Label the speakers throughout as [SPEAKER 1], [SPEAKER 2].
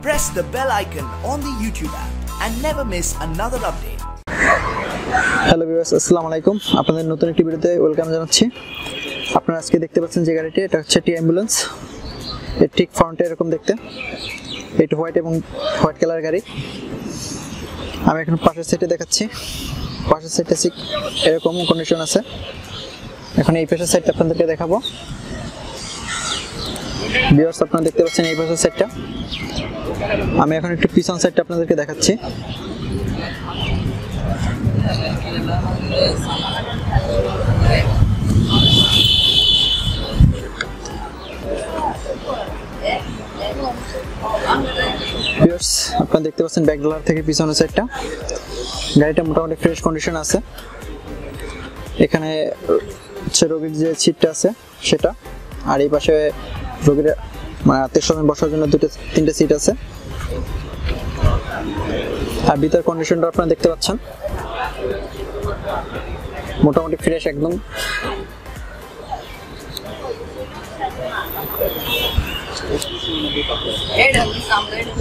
[SPEAKER 1] Press the bell icon on the YouTube app and never miss another update.
[SPEAKER 2] Hello viewers, আসসালামু আলাইকুম। আপনাদের নতুন একটি ভিডিওতে ওয়েলকাম জানাচ্ছি। আপনারা আজকে দেখতে পাচ্ছেন যে গাড়িটি, এটা হচ্ছে টি অ্যাম্বুলেন্স। এর ঠিক ফ্রন্টে এরকম দেখতে, এটা হোয়াইট এবং হোয়াইট কালার গাড়ি। আমি এখন পাশের সাইডে দেখাচ্ছি। পাশের সাইডে ঠিক এরকম কন্ডিশন আছে। এখন এই পাশের সাইডটা আপনাদেরকে দেখাবো। ভিউয়ার্স, আপনারা দেখতে পাচ্ছেন এই পাশের সাইডটা। আমি এখন একটু পিছন সাইডটা আপনাদেরকে দেখাচ্ছি। ভিউয়ার্স, আপনারা দেখতে পাচ্ছেন ব্যাক ডলার থেকে পিছনের সাইডটা। গাড়িটা মোটামুটি ফ্রেশ কন্ডিশন আছে। এখানে হচ্ছে রোগীর যে সিটটা আছে সেটা, আর এই পাশে রোগীর মানে আত্মীয় স্বজন বসার জন্য তিনটে সিট আছে। আর ভিতর কন্ডিশনটা আপনারা দেখতে পাচ্ছেন মোটামুটি ফ্রেশ একদম।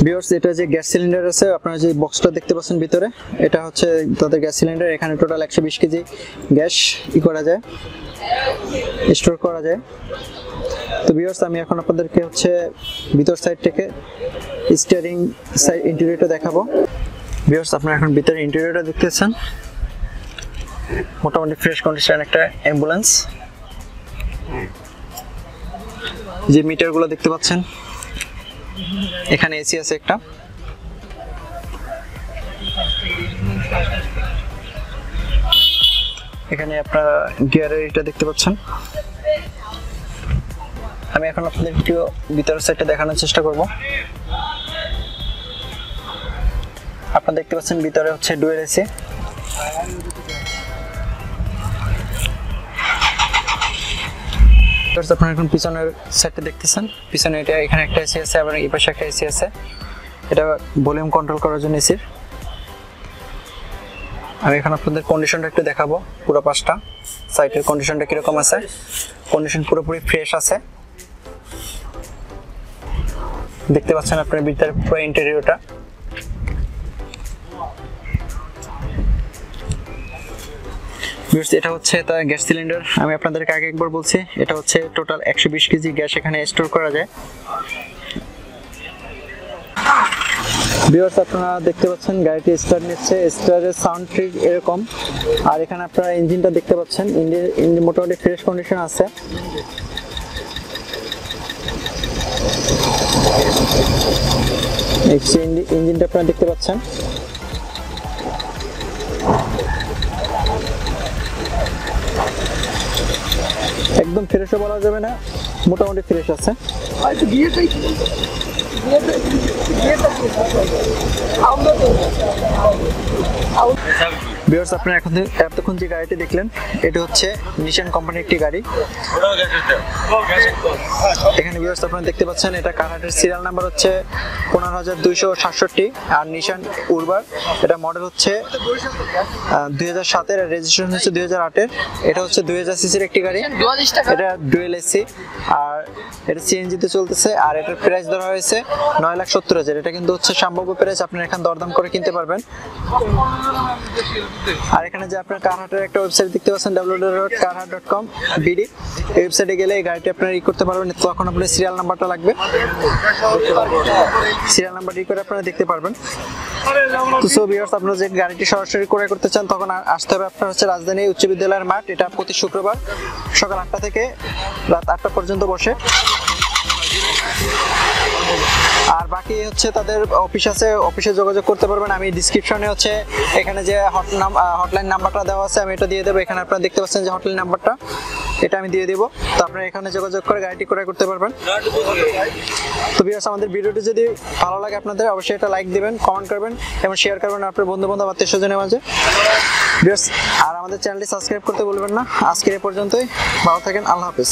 [SPEAKER 2] ভিউয়ার্স, এটা যে গ্যাস সিলিন্ডার আছে, আপনারা যে বক্সটা দেখতে পাচ্ছেন ভিতরে, এটা হচ্ছে তাদের গ্যাস সিলিন্ডার। এখানে টোটাল 120 কেজি গ্যাস করা যায়, স্টোর করা যায়। তো ভিউয়ার্স, আমি এখন আপনাদেরকে হচ্ছে ভিতর সাইড থেকে স্টিয়ারিং সাইড ইন্টেরিয়রটা দেখাবো। ভিউয়ার্স, আপনারা এখন ভিতরে ইন্টেরিয়রটা দেখতেছেন। মোটামুটি ফ্রেশ কন্ডিশন একটা অ্যাম্বুলেন্স। যে মিটারগুলো দেখতে পাচ্ছেন, এখানে এসি আছে একটা। এখানে আপনারা গিয়ারের এটা দেখতে পাচ্ছেন। আমি এখন আপনাদের একটু ভিতরের সাইডটা দেখানোর চেষ্টা করব। আপনারা দেখতে পাচ্ছেন ভিতরে হচ্ছে ডুয়েল এসি। আপনারা এখন পিছনের সাইডটা দেখতেছেন। পিছনে এটা এখানে একটা এসি আছে, আবার এই পাশে একটা এসি আছে। এটা ভলিউম কন্ট্রোল করার জন্য এসির। আমি এখন আপনাদের কন্ডিশনটা একটু দেখাবো। পুরো পাঁচটা সাইডের কন্ডিশনটা কিরকম আছে। কন্ডিশন পুরোপুরি ফ্রেশ আছে। দেখতে পাচ্ছেন আপনার ভিতরে পুরো ইন্টেরিয়রটা। এটা হচ্ছে তার গ্যাস সিলিন্ডার। আমি আপনাদেরকে আগে একবার বলছি, এটা হচ্ছে টোটাল 120 কেজি গ্যাস এখানে স্টোর করা যায়। ভিউয়ার্স, আপনারা দেখতে পাচ্ছেন গাড়িটি স্টার্ট নিচ্ছে। স্টারের সাউন্ড ঠিক এরকম। আর এখানে আপনারা ইঞ্জিনটা দেখতে পাচ্ছেন। ইঞ্জিন মোটামুটি ফ্রেশ কন্ডিশন আছে। ইঞ্জিনটা আপনারা দেখতে পাচ্ছেন। একদম ফ্রেশও বলা যাবে না, মোটামুটি ফ্রেশ আছে। ভিউয়ার্স, আপনারা এতক্ষণ যে গাড়িটি দেখলেন, এটা হচ্ছে নিশান কোম্পানির একটি গাড়ি। এখানে ভিউয়ার্স আপনারা দেখতে পাচ্ছেন, এটা কারহাটের সিরিয়াল নাম্বার হচ্ছে 15267 আর নিশান উরবার। এটা মডেল হচ্ছে 2007-এর, রেজিস্ট্রেশন হচ্ছে 2008-এর। এটা হচ্ছে 2000 সিসির একটি গাড়ি। এটা ডুয়েল এসি আর এটা সিএনজিতে চলতেছে। আর এটার প্রাইস ধরা হয়েছে 9,70,000। এটা কিন্তু হচ্ছে সম্ভাব্য প্রাইস, আপনারা এখানে দরদাম করে কিনতে পারবেন। আর এখানে যে আপনার কারহাটের একটা ওয়েবসাইট দেখতে পাচ্ছেন, www.karhat.com/bd। এই ওয়েবসাইটে গেলে এই গাড়িটি আপনারা করতে পারবেন। তখন আপনার সিরিয়াল নাম্বারটা লাগবে, সিরিয়াল নাম্বার করে আপনারা দেখতে পারবেন। তো সো ভিউয়ার্স, আপনারা যে গাড়িটি সরাসরি ক্রয় করতে চান, তখন আসতে হবে আপনার হচ্ছে রাজধানী উচ্চ বিদ্যালয়ের মাঠ। এটা প্রতি শুক্রবার সকাল 8টা থেকে রাত 8টা পর্যন্ত বসে। আর বাকি হচ্ছে তাদের অফিস আছে, অফিসে যোগাযোগ করতে পারবেন। আমি ডিসক্রিপশনে হচ্ছে এখানে যে হটলাইন নাম্বারটা দেওয়া আছে, আমি এটা দিয়ে দেবো। এখানে আপনারা দেখতে পাচ্ছেন যে হটলাইন নাম্বারটা, এটা আমি দিয়ে দেবো। তো আপনারা এখানে যোগাযোগ করে গাড়িটি ক্রয় করতে পারবেন। তো ভিউয়ার্স, আমাদের ভিডিওটি যদি ভালো লাগে আপনাদের, অবশ্যই এটা লাইক দিবেন, কমেন্ট করবেন এবং শেয়ার করবেন আপনার বন্ধু-বান্ধব, আত্মীয়-স্বজনের মাঝে। ভিউয়ার্স, আর আমাদের চ্যানেলটি সাবস্ক্রাইব করতে ভুলবেন না। আজকের এই পর্যন্তই। ভালো থাকেন, আল্লাহ হাফেজ।